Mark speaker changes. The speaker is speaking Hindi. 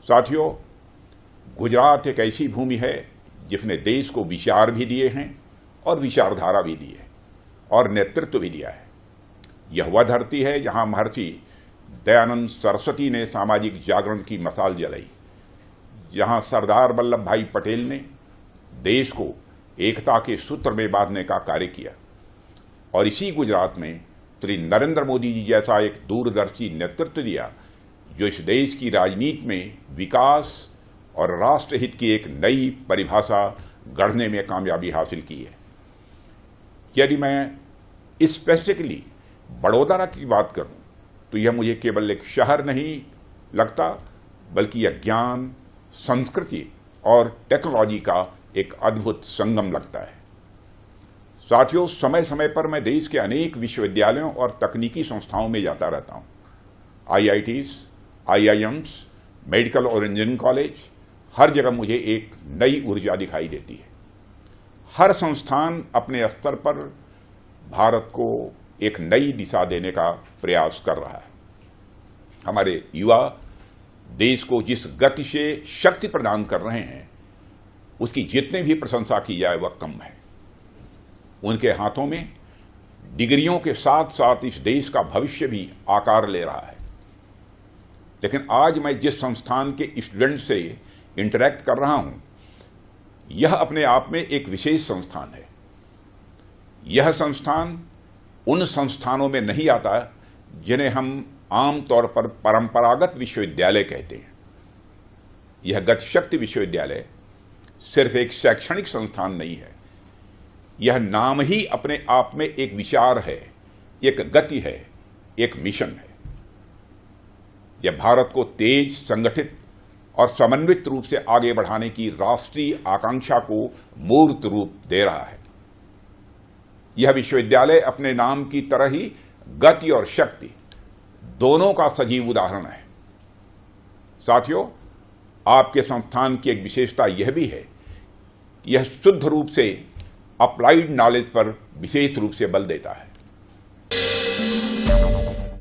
Speaker 1: साथियों, गुजरात एक ऐसी भूमि है जिसने देश को विचार भी दिए हैं और विचारधारा भी दी है और नेतृत्व भी दिया है। यह वह धरती है जहां महर्षि दयानंद सरस्वती ने सामाजिक जागरण की मशाल जलाई, जहां सरदार वल्लभ भाई पटेल ने देश को एकता के सूत्र में बांधने का कार्य किया, और इसी गुजरात में श्री नरेंद्र मोदी जी जैसा एक दूरदर्शी नेतृत्व दिया जो इस देश की राजनीति में विकास और राष्ट्रहित की एक नई परिभाषा गढ़ने में कामयाबी हासिल की है। यदि मैं स्पेसिफिकली बड़ौदा की बात करूं तो यह मुझे केवल एक शहर नहीं लगता, बल्कि यह ज्ञान, संस्कृति और टेक्नोलॉजी का एक अद्भुत संगम लगता है। साथियों, समय समय पर मैं देश के अनेक विश्वविद्यालयों और तकनीकी संस्थाओं में जाता रहता हूं। IITs, IIMs, मेडिकल और इंजीनियरिंग कॉलेज, हर जगह मुझे एक नई ऊर्जा दिखाई देती है। हर संस्थान अपने स्तर पर भारत को एक नई दिशा देने का प्रयास कर रहा है। हमारे युवा देश को जिस गति से शक्ति प्रदान कर रहे हैं, उसकी जितनी भी प्रशंसा की जाए वह कम है। उनके हाथों में डिग्रियों के साथ साथ इस देश का भविष्य भी आकार ले रहा है। लेकिन आज मैं जिस संस्थान के स्टूडेंट से इंटरैक्ट कर रहा हूं, यह अपने आप में एक विशेष संस्थान है। यह संस्थान उन संस्थानों में नहीं आता जिन्हें हम आमतौर पर परंपरागत विश्वविद्यालय कहते हैं। यह गतिशक्ति विश्वविद्यालय सिर्फ एक शैक्षणिक संस्थान नहीं है, यह नाम ही अपने आप में एक विचार है, एक गति है, एक मिशन है। यह भारत को तेज, संगठित और समन्वित रूप से आगे बढ़ाने की राष्ट्रीय आकांक्षा को मूर्त रूप दे रहा है। यह विश्वविद्यालय अपने नाम की तरह ही गति और शक्ति दोनों का सजीव उदाहरण है। साथियों, आपके संस्थान की एक विशेषता यह भी है, यह शुद्ध रूप से अप्लाइड नॉलेज पर विशेष रूप से बल देता है।